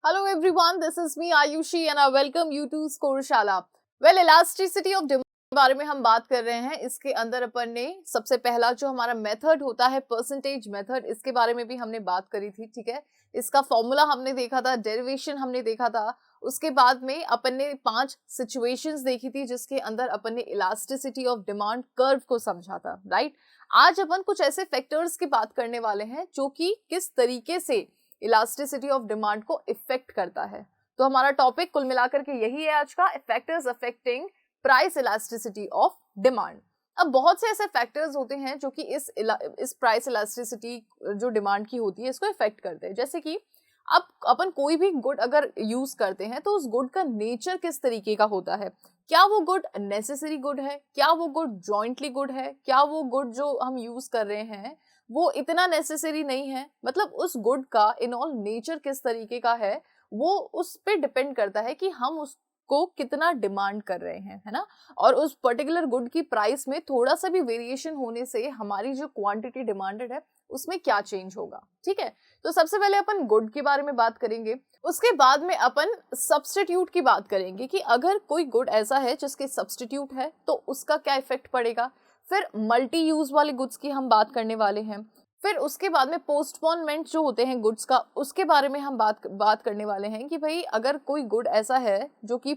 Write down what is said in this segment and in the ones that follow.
Hello everyone, this is me Ayushi and I welcome you to Scoreshala. Well, elasticity of demand के बारे में हम बात कर रहे हैं. इसके अंदर अपन ने सबसे पहला जो हमारा मेथड होता है परसेंटेज मेथड, इसके बारे में भी हमने बात करी थी. ठीक है, इसका फॉर्मूला हमने देखा था, डेरिवेशन हमने देखा था. उसके बाद में अपन ने 5 सिचुएशंस देखी थी जिसके अंदर अपन ने इलास्टिसिटी ऑफ डिमांड कर्व को समझा था. राइट, आज अपन कुछ ऐसे फैक्टर्स की बात करने वाले हैं जो कि किस तरीके से इलास्टिसिटी ऑफ डिमांड को इफेक्ट करता है. तो हमारा टॉपिक कुल मिलाकर के यही है आज का, factors affecting price elasticity of demand. अब बहुत से ऐसे फैक्टर्स होते हैं जो कि इस प्राइस इलास्टिसिटी जो डिमांड की होती है इसको इफेक्ट करते हैं. जैसे कि अब अपन कोई भी गुड अगर यूज करते हैं तो उस गुड का नेचर किस तरीके का होता है. क्या वो गुड नेसेसरी गुड है, क्या वो गुड जॉइंटली गुड है, क्या वो गुड जो हम यूज कर रहे हैं वो इतना नेसेसरी नहीं है. मतलब उस गुड का इन ऑल नेचर किस तरीके का है वो उस पे डिपेंड करता है कि हम उसको कितना डिमांड कर रहे हैं, है ना. और उस पर्टिकुलर गुड की प्राइस में थोड़ा सा भी वेरिएशन होने से हमारी जो क्वांटिटी डिमांडेड है उसमें क्या चेंज होगा. ठीक है, तो सबसे पहले अपन गुड के बारे में बात करेंगे, उसके बाद में अपन सब्स्टिट्यूट की बात करेंगे कि अगर कोई गुड ऐसा है जिसके सब्स्टिट्यूट है तो उसका क्या इफेक्ट पड़ेगा. फिर मल्टी यूज वाले गुड्स की हम बात करने वाले हैं. फिर उसके बाद में पोस्टपोनमेंट जो होते हैं गुड्स का, उसके बारे में हम बात करने वाले हैं कि भाई अगर कोई गुड ऐसा है जो कि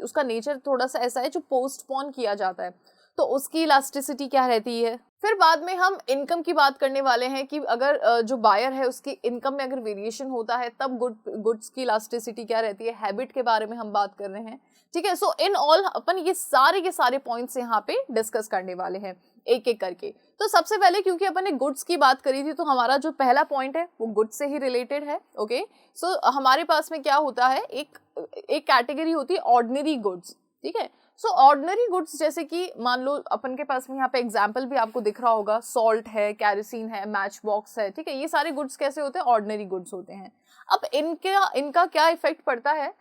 उसका नेचर थोड़ा सा ऐसा है जो पोस्टपोन किया जाता है तो उसकी इलास्टिसिटी क्या रहती है. फिर बाद में हम इनकम की बात करने वाले हैं कि अगर जो बायर है उसकी इनकम में अगर वेरिएशन होता है तब गुड्स की इलास्टिसिटी क्या रहती है. हैबिट के बारे में हम बात कर रहे हैं. ठीक है, सो इन ऑल अपन ये सारे पॉइंट्स यहाँ पे डिस्कस करने वाले हैं एक एक करके. तो सबसे पहले क्योंकि अपन ने गुड्स की बात करी थी तो हमारा जो पहला पॉइंट है वो गुड्स से ही रिलेटेड है. ओके, सो हमारे पास में क्या होता है, एक कैटेगरी होती है ऑर्डिनरी गुड्स. ठीक है, सो ऑर्डिनरी गुड्स जैसे कि मान लो अपन के पास में यहाँ पे एग्जाम्पल भी आपको दिख रहा होगा, सॉल्ट है, कैरोसिन है, मैच बॉक्स है. ठीक है, ये सारे गुड्स कैसे होते हैं, ऑर्डिनरी गुड्स होते हैं. अब इनका क्या इफेक्ट पड़ता है.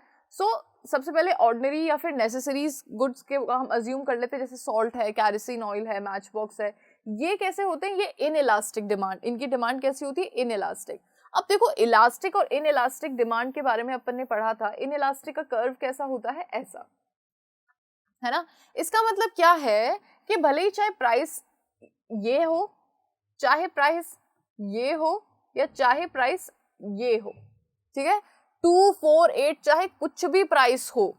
सबसे पहले ऑर्डिनरी या फिर नेसेसरीज गुड्स के हम अज्यूम कर लेते हैं, जैसे सॉल्ट है, कैरोसिन ऑयल है, मैच बॉक्स है. ये कैसे होते हैं, ये इनइलास्टिक डिमांड, इनकी डिमांड कैसी होती है, इनइलास्टिक. अब देखो इलास्टिक और इनइलास्टिक डिमांड के बारे में अपन ने पढ़ा था. इनइलास्टिक का कर्व कैसा होता है, ऐसा, है ना. इसका मतलब क्या है कि भले ही चाहे प्राइस ये हो, चाहे प्राइस ये हो या चाहे प्राइस ये हो, ठीक है, 2, 4, 8 चाहे कुछ भी प्राइस हो,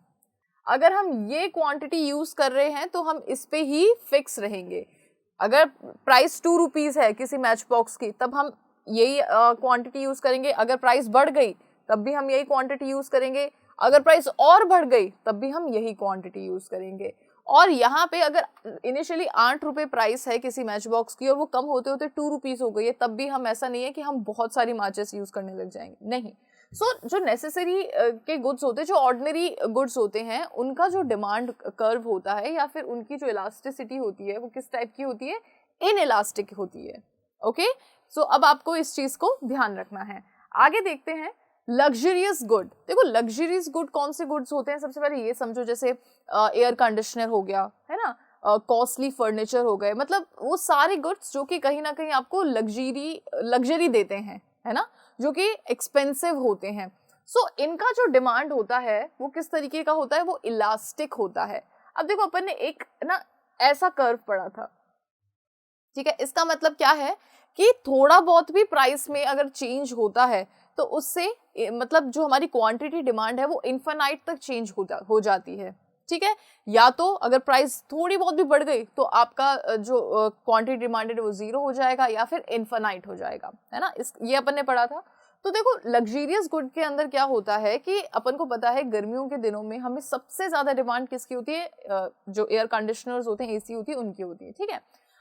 अगर हम ये क्वांटिटी यूज कर रहे हैं तो हम इस पे ही फिक्स रहेंगे. अगर प्राइस 2 रुपीज है किसी मैच बॉक्स की तब हम यही क्वांटिटी यूज करेंगे. अगर प्राइस बढ़ गई तब भी हम यही क्वांटिटी यूज करेंगे. अगर प्राइस और बढ़ गई तब भी हम यही क्वांटिटी यूज करेंगे. और यहाँ पे अगर इनिशियली 8 रुपए प्राइस है किसी मैच बॉक्स की और वो कम होते होते 2 रुपीज हो गई है, तब भी हम ऐसा नहीं है कि हम बहुत सारी मैचेस यूज करने लग जाएंगे, नहीं. जो नेसेसरी के गुड्स होते हैं, जो ऑर्डिनरी गुड्स होते हैं, उनका जो डिमांड कर्व होता है या फिर उनकी जो इलास्टिसिटी होती है वो किस टाइप की होती है, इनइलास्टिक होती है. ओके, सो अब आपको इस चीज को ध्यान रखना है. आगे देखते हैं लग्जरियस गुड. देखो लग्जरियस गुड कौन से गुड्स होते हैं, सबसे पहले ये समझो, जैसे एयर कंडीशनर हो गया, है ना, कॉस्टली फर्नीचर हो गए. मतलब वो सारे गुड्स जो कि कहीं ना कहीं आपको लग्जरी देते हैं, है ना, जो कि एक्सपेंसिव होते हैं. इनका जो डिमांड होता है वो किस तरीके का होता है, वो इलास्टिक होता है. अब देखो अपन ने एक ना ऐसा कर्व पढ़ा था. ठीक है, इसका मतलब क्या है कि थोड़ा बहुत भी प्राइस में अगर चेंज होता है तो उससे मतलब जो हमारी क्वांटिटी डिमांड है वो इन्फिनाइट तक चेंज हो जाती है. ठीक है, या तो अगर प्राइस थोड़ी बहुत भी बढ़ गई तो आपका जो क्वांटिटी डिमांडेड है वो 0 हो जाएगा या फिर इन्फिनाइट हो जाएगा, है ना. ये अपन ने पढ़ा था. तो देखो लग्जरियस गुड के अंदर क्या होता है कि अपन को पता है गर्मियों के दिनों में हमें सबसे ज्यादा डिमांड किसकी होती है, जो एयर कंडीशनर्स होते हैं, एसी होती है, उनकी होती है. ठीक है,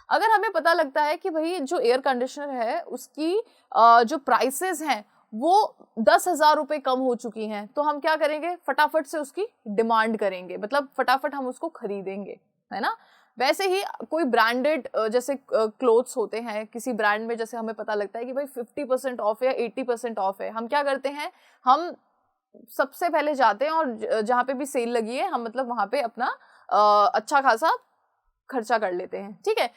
अगर हमें पता लगता है कि भाई जो एयर कंडीशनर है उसकी जो प्राइसेस हैं वो 10,000 रुपए कम हो चुकी हैं, तो हम क्या करेंगे, फटाफट से उसकी डिमांड करेंगे, मतलब फटाफट हम उसको खरीदेंगे, है ना. वैसे ही कोई ब्रांडेड जैसे क्लोथ्स होते हैं, किसी ब्रांड में जैसे हमें पता लगता है कि भाई 50% ऑफ है या 80% ऑफ है, हम क्या करते हैं, हम सबसे पहले जाते हैं और जहाँ पे भी सेल लगी है हम मतलब वहां पे अपना अच्छा खासा खर्चा कर लेते हैं. ठीक है,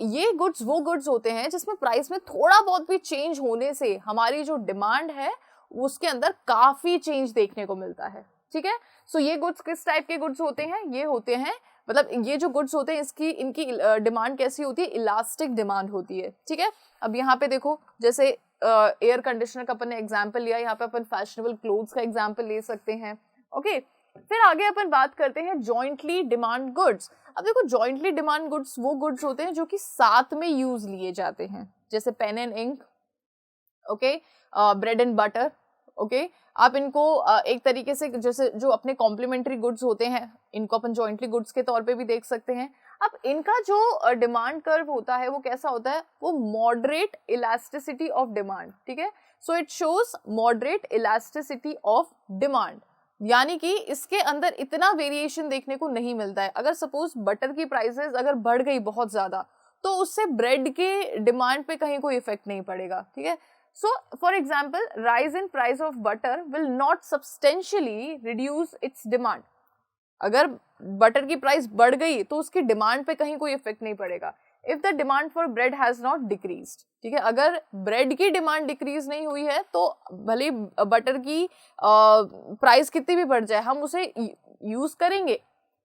ये गुड्स वो गुड्स होते हैं जिसमें प्राइस में थोड़ा बहुत भी चेंज होने से हमारी जो डिमांड है उसके अंदर काफी चेंज देखने को मिलता है। ठीक है, सो ये गुड्स किस टाइप के गुड्स होते हैं? ये होते हैं, मतलब ये जो गुड्स होते हैं इनकी डिमांड कैसी होती है? इलास्टिक डिमांड होती है। ठीक है, अब यहाँ पे देखो, जैसे एयर कंडीशनर का अपन ने एग्जाम्पल लिया, यहाँ पे अपन फैशनेबल क्लोथ्स का एग्जाम्पल ले सकते हैं। ओके, फिर आगे अपन बात करते हैं जॉइंटली डिमांड गुड्स। अब देखो, जॉइंटली डिमांड गुड्स वो गुड्स होते हैं जो कि साथ में यूज लिए जाते हैं, जैसे pen and ink, okay, bread and butter. Okay, आप इनको एक तरीके से जैसे जो अपने कॉम्प्लीमेंट्री गुड्स होते हैं, इनको अपन जॉइंटली गुड्स के तौर पे भी देख सकते हैं। अब इनका जो डिमांड कर्व होता है वो कैसा होता है? वो मॉडरेट इलास्टिसिटी ऑफ डिमांड। ठीक है, so it shows moderate elasticity of demand, यानी कि इसके अंदर इतना वेरिएशन देखने को नहीं मिलता है। अगर सपोज बटर की प्राइसेस अगर बढ़ गई बहुत ज्यादा, तो उससे ब्रेड के डिमांड पे कहीं कोई इफेक्ट नहीं पड़ेगा। ठीक है, so for example, rise in price of butter will not substantially reduce its demand. अगर बटर की प्राइस बढ़ गई तो उसकी डिमांड पे कहीं कोई इफेक्ट नहीं पड़ेगा। If the demand for bread has not decreased, ठीक है, अगर ब्रेड की डिमांड डिक्रीज नहीं हुई है तो भले बटर की प्राइस कितनी भी बढ़ जाए, हम उसे यूज करेंगे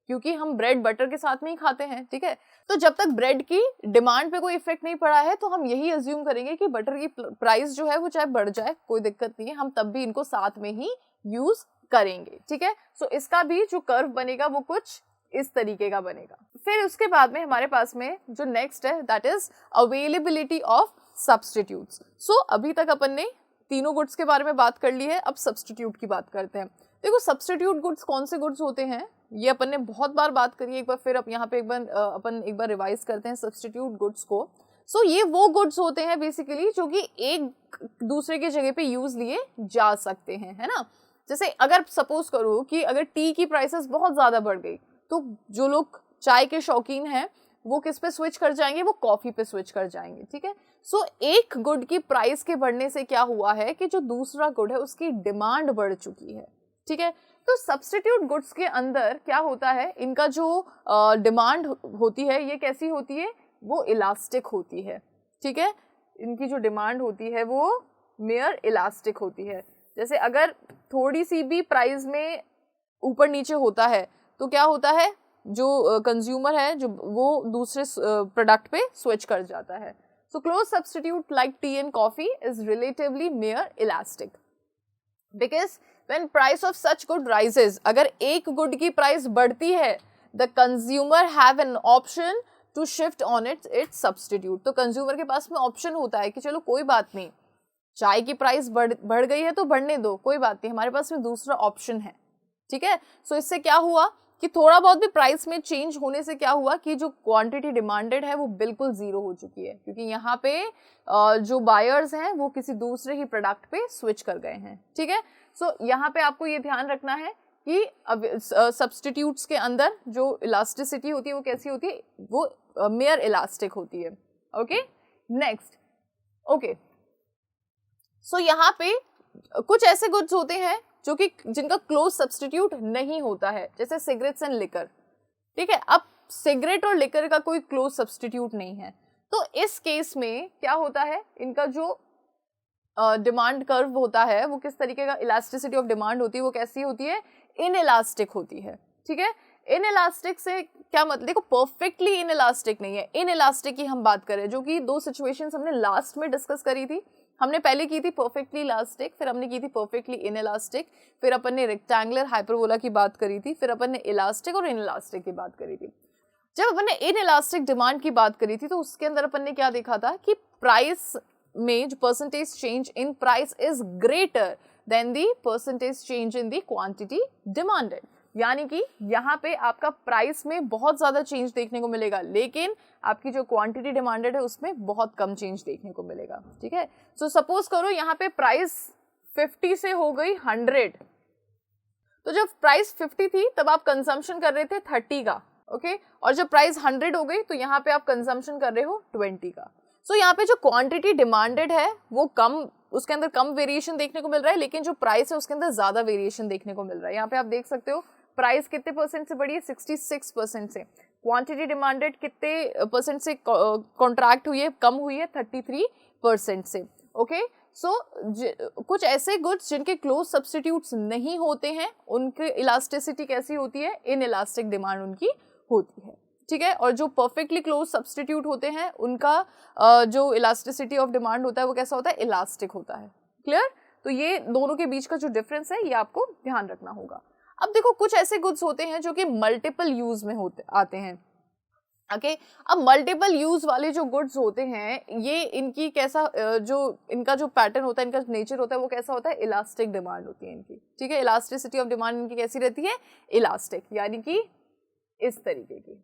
क्योंकि हम ब्रेड बटर के साथ में ही खाते हैं। ठीक है, तो जब तक ब्रेड की डिमांड पे कोई इफेक्ट नहीं पड़ा है तो हम यही अज्यूम करेंगे कि बटर की प्राइस जो है वो चाहे बढ़ जाए कोई दिक्कत नहीं है, हम तब भी इनको साथ में ही यूज करेंगे। ठीक है, सो इसका भी जो कर्व बनेगा वो कुछ इस तरीके का बनेगा। फिर उसके बाद में हमारे पास में जो नेक्स्ट है that is availability of substitutes. So अभी तक अपन ने तीनों गुड्स के बारे में बात कर ली है, अब सब्स्टिट्यूट की बात करते हैं। देखो, सब्स्टिट्यूट गुड्स कौन से गुड्स होते हैं, ये अपन ने बहुत बार बात करी है, एक बार फिर अब यहाँ पे अपन एक बार रिवाइज करते हैं सब्स्टिट्यूट गुड्स को। सो ये वो गुड्स होते हैं बेसिकली जो कि एक दूसरे की जगह पे यूज लिए जा सकते हैं, है ना। जैसे अगर सपोज करो कि अगर टी की प्राइसेस बहुत ज्यादा बढ़ गई तो जो लोग चाय के शौकीन हैं वो किस पे स्विच कर जाएंगे? वो कॉफी पे स्विच कर जाएंगे। ठीक है, सो एक गुड की प्राइस के बढ़ने से क्या हुआ है कि जो दूसरा गुड है उसकी डिमांड बढ़ चुकी है। ठीक है, तो सब्स्टिट्यूट गुड्स के अंदर क्या होता है, इनका जो डिमांड होती है ये कैसी होती है? वो इलास्टिक होती है। ठीक है, इनकी जो डिमांड होती है वो मेयर इलास्टिक होती है। जैसे अगर थोड़ी सी भी प्राइस में ऊपर नीचे होता है तो क्या होता है, जो कंज्यूमर है जो वो दूसरे प्रोडक्ट पे स्विच कर जाता है। So close substitute like T and coffee is relatively mayor elastic because when price of such good rises, अगर एक गुड की प्राइस बढ़ती है, the consumer have an option to shift on its substitute। तो consumer के पास में option होता है कि चलो कोई बात नहीं, चाय की प्राइस बढ़ गई है तो बढ़ने दो, कोई बात नहीं, हमारे पास में दूसरा ऑप्शन है। ठीक है, सो इससे क्या हुआ कि थोड़ा बहुत भी प्राइस में चेंज होने से क्या हुआ कि जो क्वांटिटी डिमांडेड है वो बिल्कुल जीरो हो चुकी है, क्योंकि यहाँ पे जो बायर्स हैं वो किसी दूसरे ही प्रोडक्ट पे स्विच कर गए हैं। ठीक है, सो यहाँ पे आपको ये ध्यान रखना है कि अब सब्स्टिट्यूट्स के अंदर जो इलास्टिसिटी होती है वो कैसी होती है? वो मेयर इलास्टिक होती है। Okay, next. ओके, सो यहाँ पे कुछ ऐसे गुड्स होते हैं जो कि जिनका क्लोज सब्स्टिट्यूट नहीं होता है, जैसे सिगरेट्स एंड लिकर। ठीक है, अब सिगरेट और लिकर का कोई क्लोज सब्स्टिट्यूट नहीं है, तो इस केस में क्या होता है, इनका जो डिमांड कर्व होता है वो किस तरीके का, इलास्टिसिटी ऑफ डिमांड होती है वो कैसी होती है? इनइलास्टिक होती है। ठीक है, इनइलास्टिक से क्या मतलब, देखो परफेक्टली इनइलास्टिक नहीं है, इनइलास्टिक की हम बात करें, जो कि दो सिचुएशंस हमने लास्ट में डिस्कस करी थी। हमने पहले की थी परफेक्टली इलास्टिक, फिर हमने की थी परफेक्टली इनइलास्टिक, फिर अपन ने रेक्टेंगुलर हाइपरबोला की बात करी थी, फिर अपन ने इलास्टिक और इनइलास्टिक की बात करी थी। जब अपन ने इनइलास्टिक डिमांड की बात करी थी तो उसके अंदर अपन ने क्या देखा था कि प्राइस में जो percentage change in price is greater than the percentage change in the quantity demanded, यानी कि यहाँ पे आपका प्राइस में बहुत ज्यादा चेंज देखने को मिलेगा, लेकिन आपकी जो क्वांटिटी डिमांडेड है उसमें बहुत कम चेंज देखने को मिलेगा। ठीक है, सो सपोज करो यहाँ पे प्राइस 50 से हो गई 100, तो जब प्राइस 50 थी तब आप कंजम्पशन कर रहे थे 30 का, ओके, और जब प्राइस 100 हो गई तो यहाँ पे आप कंजम्पशन कर रहे हो 20 का। सो यहाँ पे जो क्वांटिटी डिमांडेड है वो कम, उसके अंदर कम वेरिएशन देखने को मिल रहा है, लेकिन जो प्राइस है उसके अंदर ज्यादा वेरिएशन देखने को मिल रहा है। यहाँ पे आप देख सकते हो प्राइस कितने परसेंट से बढ़ी है, 66% से। क्वांटिटी डिमांडेड कितने परसेंट से कॉन्ट्रैक्ट हुई है, कम हुई है, 33% से। ओके, कुछ ऐसे गुड्स जिनके क्लोज सब्स्टिट्यूट्स नहीं होते हैं उनकी इलास्टिसिटी कैसी होती है, इन इलास्टिक डिमांड उनकी होती है, ठीक है। और जो परफेक्टली क्लोज सब्स्टिट्यूट होते हैं उनका जो इलास्टिसिटी ऑफ डिमांड होता है वो कैसा होता है, इलास्टिक होता है। क्लियर? तो ये दोनों के बीच का जो डिफरेंस है ये आपको ध्यान रखना होगा। अब देखो कुछ ऐसे गुड्स होते हैं जो कि मल्टीपल यूज में आते हैं। ओके, अब मल्टीपल यूज वाले जो गुड्स होते हैं ये इनकी कैसा जो इनका जो पैटर्न होता है, इनका नेचर होता है वो कैसा होता है, इलास्टिक डिमांड होती है इनकी, ठीक है। इलास्टिसिटी ऑफ डिमांड इनकी कैसी रहती है, इलास्टिक, यानी कि इस तरीके की,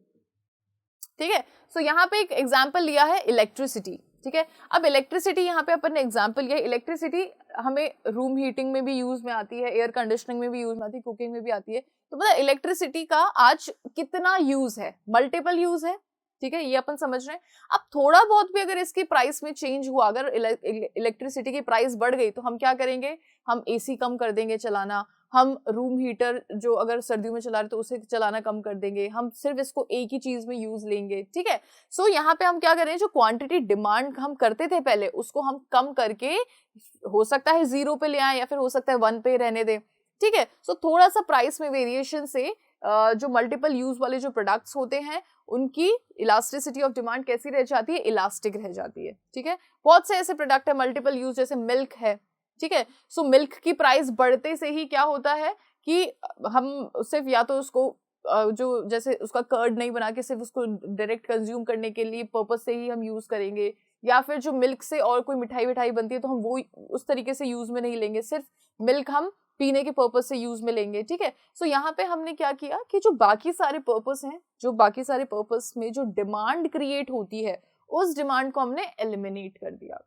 ठीक है। सो यहाँ पे एक एग्जाम्पल लिया है इलेक्ट्रिसिटी, ठीक है। अब इलेक्ट्रिसिटी यहाँ पे अपन ने एग्जाम्पल लिया, इलेक्ट्रिसिटी हमें रूम हीटिंग में भी यूज में आती है, एयर कंडीशनिंग में भी यूज में आती है, कुकिंग में भी आती है। तो मतलब इलेक्ट्रिसिटी का आज कितना यूज है, मल्टीपल यूज है, ठीक है, ये अपन समझ रहे हैं। अब थोड़ा बहुत भी अगर इसकी प्राइस में चेंज हुआ, अगर इलेक्ट्रिसिटी की प्राइस बढ़ गई तो हम क्या करेंगे, हम एसी कम कर देंगे चलाना, हम रूम हीटर जो अगर सर्दियों में चला रहे तो उसे चलाना कम कर देंगे, हम सिर्फ इसको एक ही चीज में यूज लेंगे, ठीक है। सो यहाँ पे हम क्या करें, जो क्वांटिटी डिमांड हम करते थे पहले उसको हम कम करके हो सकता है 0 पे ले आए या फिर हो सकता है 1 पे रहने दें, ठीक है। सो थोड़ा सा प्राइस में वेरिएशन से जो मल्टीपल यूज वाले जो प्रोडक्ट्स होते हैं उनकी इलास्टिसिटी ऑफ डिमांड कैसी रह जाती है, इलास्टिक रह जाती है, ठीक है। बहुत से ऐसे प्रोडक्ट है मल्टीपल यूज, जैसे मिल्क है, ठीक है। सो मिल्क की प्राइस बढ़ते से ही क्या होता है कि हम सिर्फ या तो उसको जो जैसे उसका कर्ड नहीं बना के सिर्फ उसको डायरेक्ट कंज्यूम करने के लिए पर्पस से ही हम यूज करेंगे, या फिर जो मिल्क से और कोई मिठाई विठाई बनती है तो हम वो उस तरीके से यूज में नहीं लेंगे, सिर्फ मिल्क हम पीने के पर्पस से यूज में लेंगे, ठीक है। सो यहाँ पे हमने क्या किया कि जो बाकी सारे पर्पस हैं, जो बाकी सारे पर्पस में जो डिमांड क्रिएट होती है उस डिमांड को हमने एलिमिनेट कर दिया,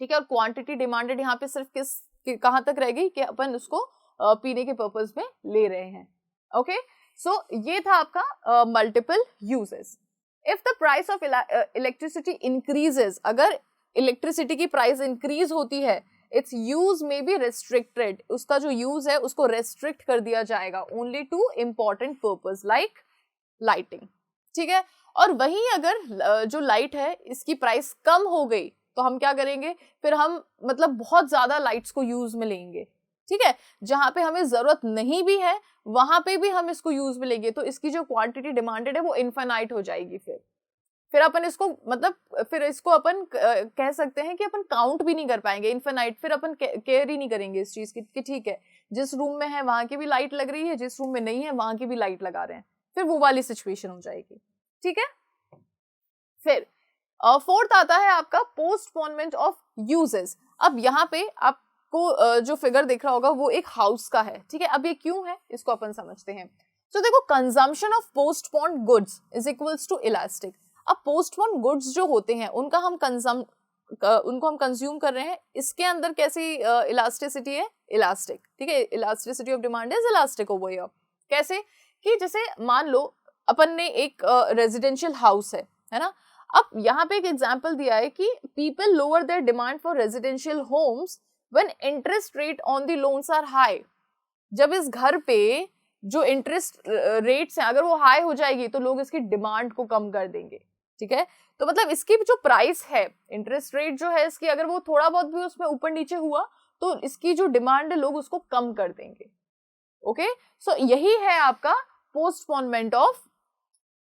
ठीक है। और क्वांटिटी डिमांडेड यहाँ पे सिर्फ कहाँ तक रह गई कि अपन उसको पीने के पर्पस में ले रहे हैं, ओके। सो ये था आपका multiple uses. If the price of electricity increases, अगर इलेक्ट्रिसिटी की प्राइस इंक्रीज होती है, इट्स यूज में बी रेस्ट्रिक्टेड, उसका जो यूज है उसको रेस्ट्रिक्ट कर दिया जाएगा only to important purpose like lighting, ठीक है। और वहीं अगर जो लाइट है इसकी प्राइस कम हो गई तो हम क्या करेंगे, फिर हम मतलब बहुत ज्यादा लाइट्स को यूज में लेंगे, ठीक है। जहां पे हमें जरूरत नहीं भी है वहां पे भी हम इसको यूज में लेंगे, तो इसकी जो क्वांटिटी डिमांडेड है वो इनफाइनाइट हो जाएगी। फिर अपन इसको मतलब फिर इसको अपन कह सकते हैं कि अपन काउंट भी नहीं कर पाएंगे, इनफाइनाइट। फिर अपन केयर ही नहीं करेंगे इस चीज की कि ठीक है जिस रूम में है वहां की भी लाइट लग रही है, जिस रूम में नहीं है वहां की भी लाइट लगा रहे हैं, फिर वो वाली सिचुएशन हो जाएगी, ठीक है। फिर फोर्थ आता है आपका पोस्टपोनमेंट ऑफ यूजेस। अब यहाँ पे आपको जो फिगर दिख रहा होगा वो एक हाउस का है, ठीक है। अब ये क्यों है इसको अपन समझते हैं। तो देखो, consumption of postponed goods is equals to elastic. अब पोस्टपोन्ड गुड्स जो होते हैं उनको हम कंज्यूम कर रहे हैं, इसके अंदर कैसी इलास्टिसिटी है, इलास्टिक, ठीक है। Elasticity of demand is elastic over here. कैसे कि जैसे मान लो अपन ने एक रेजिडेंशियल हाउस है ना। अब यहाँ पे एक एग्जांपल दिया है कि people lower their demand for residential homes when interest rate on the loans are high. जब इस घर पे जो इंटरेस्ट रेट्स हैं अगर वो हाई हो जाएगी तो लोग इसकी डिमांड को कम कर देंगे, ठीक है। तो मतलब इसकी जो प्राइस है, इंटरेस्ट रेट जो है इसकी, अगर वो थोड़ा बहुत भी उसमें ऊपर नीचे हुआ तो इसकी जो डिमांड है लोग उसको कम कर देंगे, ओके। सो यही है आपका postponement of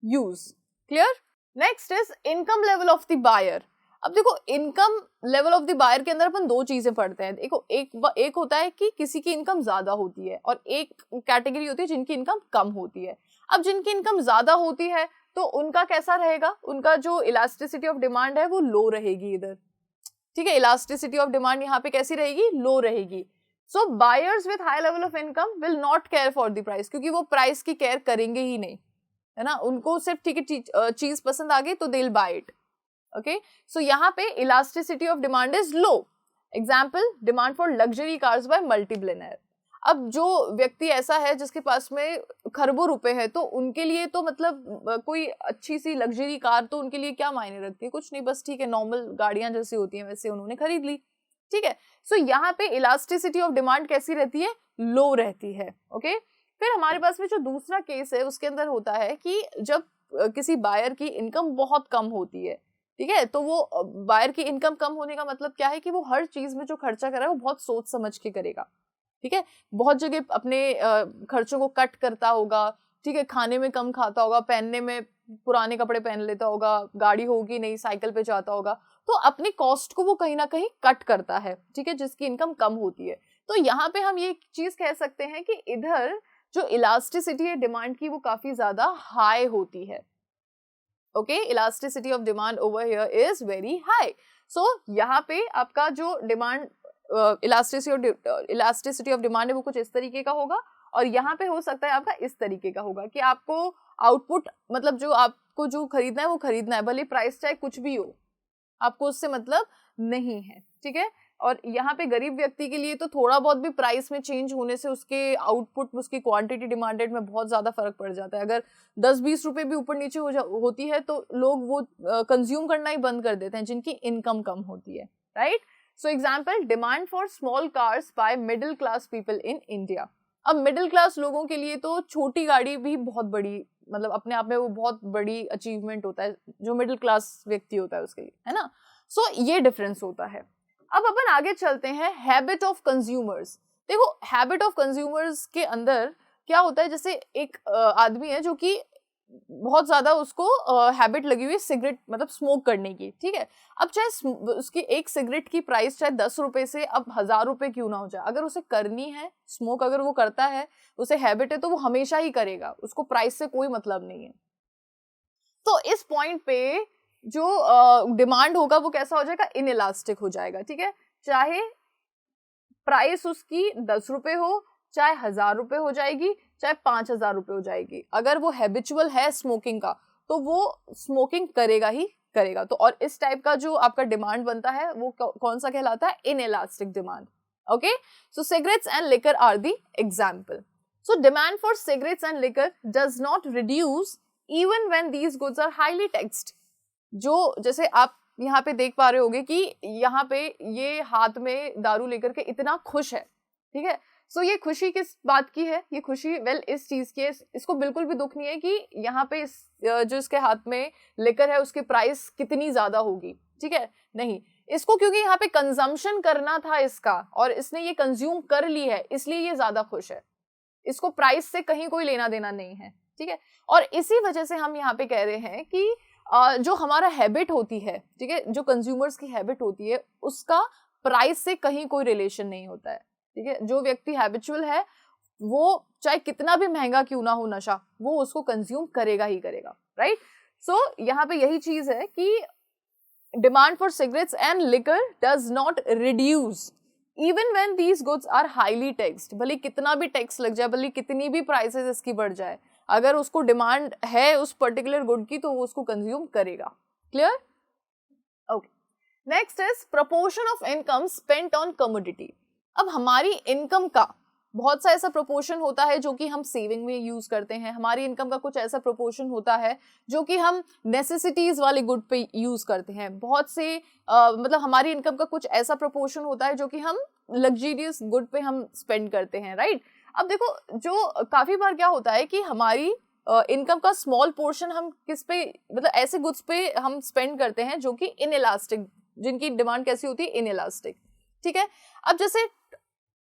use. Clear? Next is income level of the buyer. अब देखो, income level of the buyer के अंदर अपन दो चीजें पढ़ते हैं। देखो, एक होता है कि किसी की इनकम ज्यादा होती है और एक कैटेगरी होती है जिनकी इनकम कम होती है। अब जिनकी इनकम ज्यादा होती है तो उनका कैसा रहेगा, उनका जो इलास्टिसिटी ऑफ डिमांड है वो लो रहेगी इधर, ठीक है। इलास्टिसिटी ऑफ डिमांड यहाँ पे कैसी रहेगी, लो रहेगी। So buyers with high level of income will not care for the price, क्योंकि वो प्राइस की केयर करेंगे ही नहीं, है ना। उनको सिर्फ ठीक है चीज पसंद आ गई तो they will buy it, okay. So यहाँ पे elasticity of demand is low. Example, demand for luxury cars by multibillionaire. अब जो व्यक्ति ऐसा है जिसके पास में खरबों रुपए है तो उनके लिए तो मतलब कोई अच्छी सी लग्जरी कार तो उनके लिए क्या मायने रखती है, कुछ नहीं, बस ठीक है नॉर्मल गाड़ियां जैसी होती हैं वैसे उन्होंने खरीद ली, ठीक है। सो यहाँ पे इलास्टिसिटी ऑफ डिमांड कैसी रहती है, लो रहती है, ओके। फिर हमारे पास में जो दूसरा केस है उसके अंदर होता है कि जब किसी बायर की इनकम बहुत कम होती है, ठीक है। तो वो बायर की इनकम कम होने का मतलब क्या है कि वो हर चीज में जो खर्चा कर रहा है वो बहुत सोच समझ के करेगा, ठीक है। बहुत जगह अपने खर्चों को कट करता होगा, ठीक है, खाने में कम खाता होगा, पहनने में पुराने कपड़े पहन लेता होगा, गाड़ी होगी नहीं, साइकिल पे जाता होगा, तो अपनी कॉस्ट को वो कहीं ना कहीं कट करता है, ठीक है, जिसकी इनकम कम होती है। तो यहाँ पे हम ये चीज कह सकते हैं कि इधर जो इलास्टिसिटी है डिमांड की वो काफी ज्यादा हाई होती है। Okay, elasticity of demand over here is very high. So यहाँ पे आपका जो डिमांड इलास्टिसिटी ऑफ डिमांड है वो कुछ इस तरीके का होगा, और यहाँ पे हो सकता है आपका इस तरीके का होगा कि आपको आउटपुट मतलब जो आपको जो खरीदना है वो खरीदना है, भले प्राइस चाहे कुछ भी हो, आपको उससे मतलब नहीं है, ठीक है। और यहाँ पे गरीब व्यक्ति के लिए तो थोड़ा बहुत भी प्राइस में चेंज होने से उसके आउटपुट, उसकी क्वांटिटी डिमांडेड में बहुत ज्यादा फर्क पड़ जाता है। अगर 10-20 रुपए भी ऊपर नीचे होती है तो लोग वो कंज्यूम करना ही बंद कर देते हैं जिनकी इनकम कम होती है, right. So example, demand for small cars by middle class people in India. अब मिडिल क्लास लोगों के लिए तो छोटी गाड़ी भी बहुत बड़ी, मतलब अपने आप में वो बहुत बड़ी अचीवमेंट होता है जो मिडिल क्लास व्यक्ति होता है उसके लिए, है ना। सो ये डिफरेंस होता है। अब अपन आगे चलते हैं हैबिट ऑफ कंज्यूमर्स। देखो, हैबिट ऑफ कंज्यूमर्स के अंदर क्या होता है, जैसे एक आदमी है जो कि बहुत ज्यादा उसको हैबिट लगी हुई है सिगरेट मतलब स्मोक करने की, ठीक है। अब चाहे उसकी एक सिगरेट की प्राइस चाहे 10 रुपए से अब 1000 रुपए क्यों ना हो जाए, अगर उसे करनी है स्मोक, अगर वो करता है, उसे हैबिट है, तो वो हमेशा ही करेगा, उसको प्राइस से कोई मतलब नहीं है। तो इस पॉइंट पे जो डिमांड होगा वो कैसा हो जाएगा, इनइलास्टिक हो जाएगा, ठीक है। चाहे प्राइस उसकी 10 रुपए हो, चाहे 1000 रुपए हो जाएगी, चाहे 5000 रुपए हो जाएगी, अगर वो हैबिचुअल है स्मोकिंग का तो वो स्मोकिंग करेगा ही करेगा। तो और इस टाइप का जो आपका डिमांड बनता है वो कौन सा कहलाता है, inelastic demand. Okay, so cigarettes and liquor are the example. So demand for cigarettes and liquor does not reduce even when these goods are highly taxed. जो जैसे आप यहाँ पे देख पा रहे होगे कि यहाँ पे ये हाथ में दारू लेकर के इतना खुश है, ठीक है। सो ये खुशी किस बात की है, ये खुशी इस चीज की है, इसको बिल्कुल भी दुख नहीं है कि यहाँ पे जो इसके हाथ में लेकर है उसकी प्राइस कितनी ज्यादा होगी, ठीक है, नहीं। इसको क्योंकि यहाँ पे कंजम्पशन करना था इसका और इसने ये कंज्यूम कर ली है, इसलिए ये ज्यादा खुश है, इसको प्राइस से कहीं कोई लेना देना नहीं है, ठीक है। और इसी वजह से हम यहाँ पे कह रहे हैं कि जो हमारा हैबिट होती है, ठीक है, जो कंज्यूमर्स की हैबिट होती है उसका प्राइस से कहीं कोई रिलेशन नहीं होता है, ठीक है। जो व्यक्ति हैबिचुअल है वो चाहे कितना भी महंगा क्यों ना हो नशा, वो उसको कंज्यूम करेगा ही करेगा, राइट। सो यहाँ पे यही चीज है कि demand for cigarettes and liquor does not reduce even when these goods are highly taxed. भले कितना भी टैक्स लग जाए, भले कितनी भी प्राइसेस इसकी बढ़ जाए, अगर उसको डिमांड है उस पर्टिकुलर गुड की तो वो उसको कंज्यूम करेगा। Clear? Okay, next is proportion of income spent on commodity. अब हमारी इनकम का बहुत सा ऐसा प्रोपोर्शन होता है जो कि हम सेविंग में यूज करते हैं, हमारी इनकम का कुछ ऐसा प्रोपोर्शन होता है जो कि हम नेसेसिटीज वाले गुड पे यूज करते हैं, बहुत से मतलब हमारी इनकम का कुछ ऐसा प्रोपोर्शन होता है जो कि हम लग्जरियस गुड पे हम स्पेंड करते हैं, राइट। अब देखो, जो काफी बार क्या होता है कि हमारी इनकम का स्मॉल पोर्शन हम किस पे मतलब ऐसे गुड्स पे हम स्पेंड करते हैं जो कि इनइलास्टिक, जिनकी डिमांड कैसी होती है, इनइलास्टिक, ठीक है। अब जैसे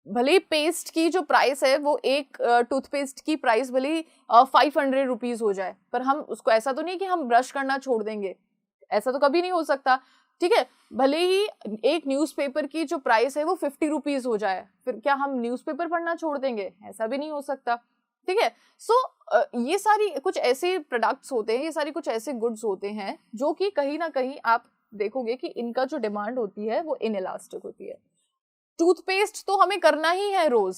भले पेस्ट की जो प्राइस है वो एक टूथपेस्ट की प्राइस भले 500 रुपीज हो जाए, पर हम उसको ऐसा तो नहीं कि हम ब्रश करना छोड़ देंगे, ऐसा तो कभी नहीं हो सकता, ठीक है। भले ही एक न्यूज़पेपर की जो प्राइस है वो 50 रुपीज हो जाए, फिर क्या हम न्यूज़पेपर पढ़ना छोड़ देंगे, ऐसा भी नहीं हो सकता, ठीक है। सो ये सारी कुछ ऐसे प्रोडक्ट्स होते हैं, ये सारी कुछ ऐसे गुड्स होते हैं जो कि कहीं ना कहीं आप देखोगे कि इनका जो डिमांड होती है वो इनइलास्टिक होती है। टूथपेस्ट तो हमें करना ही है रोज,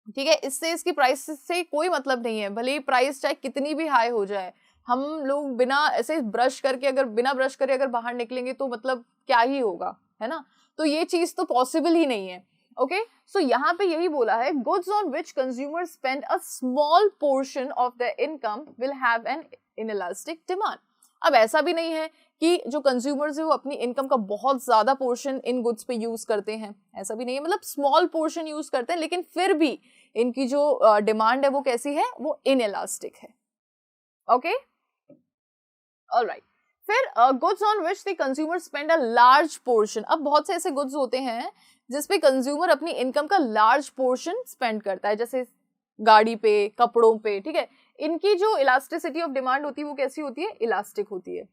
ठीक है, इससे इसकी प्राइस से कोई मतलब नहीं है, भले ही प्राइस चाहे कितनी भी हाई हो जाए, हम लोग बिना ऐसे ब्रश करके अगर बिना ब्रश करे अगर बाहर निकलेंगे तो मतलब क्या ही होगा, है ना। तो ये चीज तो पॉसिबल ही नहीं है। ओके, सो यहाँ पे यही बोला है, goods on which consumer spend a small portion of the income will have an inelastic demand. अब ऐसा भी नहीं है कि जो कंज्यूमर्स है वो अपनी इनकम का बहुत ज्यादा पोर्शन इन गुड्स पे यूज करते हैं, ऐसा भी नहीं है, मतलब स्मॉल पोर्शन यूज करते हैं, लेकिन फिर भी इनकी जो डिमांड है वो कैसी है, वो इनइलास्टिक है। ओके, ऑलराइट, फिर goods on which the consumer spend a large portion. अब बहुत से ऐसे गुड्स होते हैं जिसपे कंज्यूमर अपनी इनकम का लार्ज पोर्शन स्पेंड करता है, जैसे गाड़ी पे, कपड़ों पे, ठीक है। इनकी जो इलास्टिसिटी ऑफ डिमांड होती है वो कैसी होती है, इलास्टिक होती है,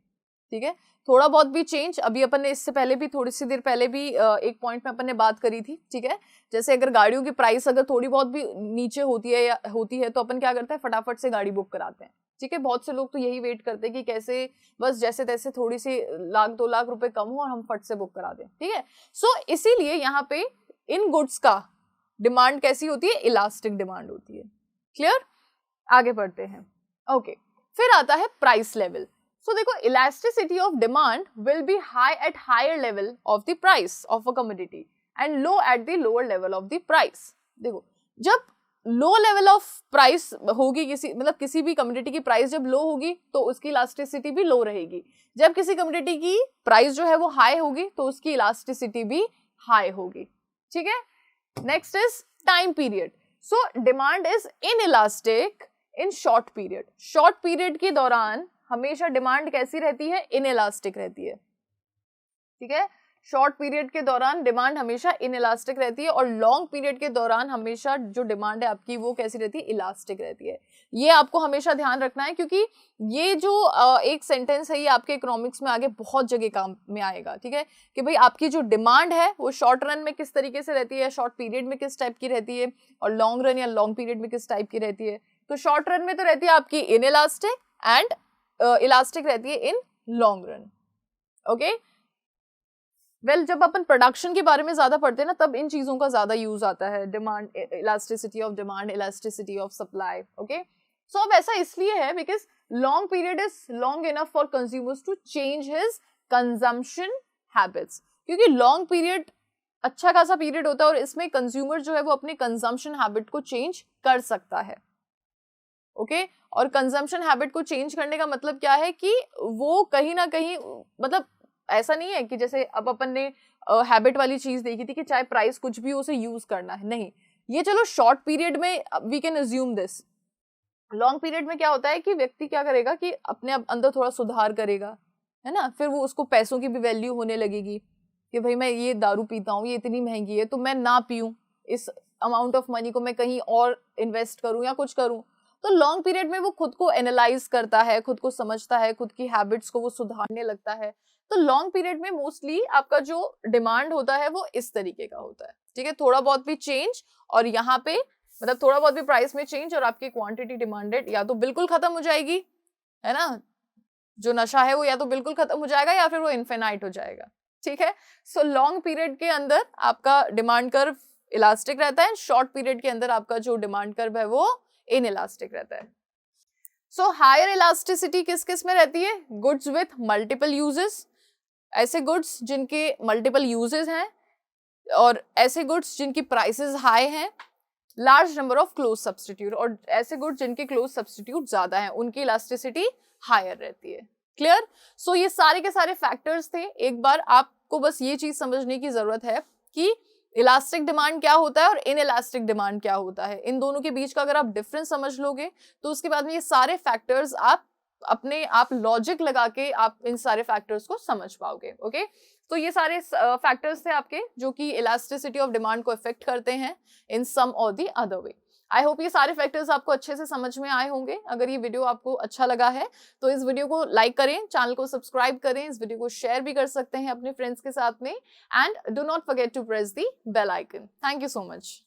ठीक है। थोड़ा बहुत भी चेंज, अभी अपन ने इससे पहले भी थोड़ी सी देर पहले भी एक पॉइंट में अपन ने बात करी थी, ठीक है। जैसे अगर गाड़ियों की प्राइस अगर थोड़ी बहुत भी नीचे होती है तो अपन क्या करते हैं, फटाफट से गाड़ी बुक कराते हैं, ठीक है। बहुत से लोग तो यही वेट करते हैं कि कैसे बस जैसे तैसे थोड़ी सी 1-2 लाख रुपए कम हो और हम फट से बुक करा दें, ठीक है। सो इसीलिए यहाँ पे इन गुड्स का डिमांड कैसी होती है, इलास्टिक डिमांड होती है। क्लियर, आगे बढ़ते हैं। ओके, फिर आता है प्राइस लेवल। सो देखो, elasticity of demand will be high at higher level of the price of a commodity and low at the lower level of the price. देखो, जब लो लेवल ऑफ प्राइस होगी किसी भी commodity की price जब लो होगी तो उसकी इलास्टिसिटी भी लो रहेगी। जब किसी कमोडिटी की प्राइस जो है वो हाई होगी तो उसकी इलास्टिसिटी भी हाई होगी, ठीक है। Next is time period. So demand is inelastic in short period. Short period के दौरान हमेशा डिमांड कैसी रहती है, इनइलास्टिक रहती है, ठीक है। शॉर्ट पीरियड के दौरान डिमांड हमेशा इनइलास्टिक रहती है और लॉन्ग पीरियड के दौरान हमेशा जो डिमांड है आपकी वो कैसी रहती है, इलास्टिक रहती है। ये आपको हमेशा ध्यान रखना है क्योंकि ये जो एक सेंटेंस है ये आपके इकोनॉमिक्स में आगे बहुत जगह काम में आएगा, ठीक है। कि भाई आपकी जो डिमांड है वो शॉर्ट रन में किस तरीके से रहती है, शॉर्ट पीरियड में किस टाइप की रहती है और लॉन्ग रन या लॉन्ग पीरियड में किस टाइप की रहती है। तो शॉर्ट रन में तो रहती है आपकी इनइलास्टिक एंड इलास्टिक रहती है in long run. Okay, well जब अपन प्रोडक्शन के बारे में ज्यादा पढ़ते हैं ना तब इन चीजों का ज्यादा यूज आता है, demand, elasticity of demand, elasticity of supply. Okay, so अब ऐसा इसलिए है because long period is long enough for consumers to change his consumption habits. क्योंकि लॉन्ग पीरियड अच्छा खासा पीरियड होता है और इसमें कंज्यूमर जो है वो अपने कंजम्पशन हैबिट को चेंज कर सकता है। ओके, और कंजम्पशन हैबिट को चेंज करने का मतलब क्या है कि वो कहीं ना कहीं, मतलब ऐसा नहीं है कि जैसे अब अपन ने हैबिट वाली चीज देखी थी कि चाहे प्राइस कुछ भी हो उसे यूज करना है, नहीं, ये चलो शॉर्ट पीरियड में we can assume this. Long period में क्या होता है कि व्यक्ति क्या करेगा कि अपने अंदर थोड़ा सुधार करेगा, है ना। फिर वो उसको पैसों की भी वैल्यू होने लगेगी कि भाई मैं ये दारू पीता हूँ, ये इतनी महंगी है तो मैं ना पीऊं, इस अमाउंट ऑफ मनी को मैं कहीं और इन्वेस्ट करूं या कुछ करूं। तो लॉन्ग पीरियड में वो खुद को एनालाइज करता है, खुद को समझता है, खुद की हैबिट्स को वो सुधारने लगता है। तो लॉन्ग पीरियड में मोस्टली आपका जो डिमांड होता है वो इस तरीके का होता है, ठीक है। थोड़ा बहुत भी चेंज और यहाँ पे मतलब थोड़ा बहुत भी प्राइस में चेंज और आपकी क्वांटिटी डिमांडेड या तो बिल्कुल खत्म हो जाएगी, है ना, जो नशा है वो या तो बिल्कुल खत्म हो जाएगा या फिर वो इन्फिनाइट हो जाएगा, ठीक है। सो लॉन्ग पीरियड के अंदर आपका डिमांड कर्व इलास्टिक रहता है, शॉर्ट पीरियड के अंदर आपका जो डिमांड कर्व है वो इनइलास्टिक रहता है। सो हायर इलास्टिसिटी किस किस में रहती है, गुड्स विथ मल्टीपल यूजेस, ऐसे गुड्स जिनके मल्टीपल यूजेस हैं और ऐसे गुड्स जिनकी प्राइसेस हाई हैं, large number of close substitute, और ऐसे गुड्स जिनके क्लोज सब्स्टिट्यूट ज्यादा हैं उनकी इलास्टिसिटी हायर रहती है। क्लियर, सो ये सारे के सारे फैक्टर्स थे। एक बार आपको बस ये चीज समझने की जरूरत है कि इलास्टिक डिमांड क्या होता है और इनइलास्टिक डिमांड क्या होता है। इन दोनों के बीच का अगर आप डिफरेंस समझ लोगे तो उसके बाद में ये सारे फैक्टर्स आप अपने आप लॉजिक लगा के आप इन सारे फैक्टर्स को समझ पाओगे। ओके, तो ये सारे फैक्टर्स थे आपके जो कि इलास्टिसिटी ऑफ डिमांड को इफेक्ट करते हैं इन सम और the other way. I hope ये सारे फैक्टर्स आपको अच्छे से समझ में आए होंगे। अगर ये वीडियो आपको अच्छा लगा है तो इस वीडियो को लाइक करें, चैनल को सब्सक्राइब करें, इस वीडियो को शेयर भी कर सकते हैं अपने फ्रेंड्स के साथ में, and do not forget to press the bell icon. Thank you so much.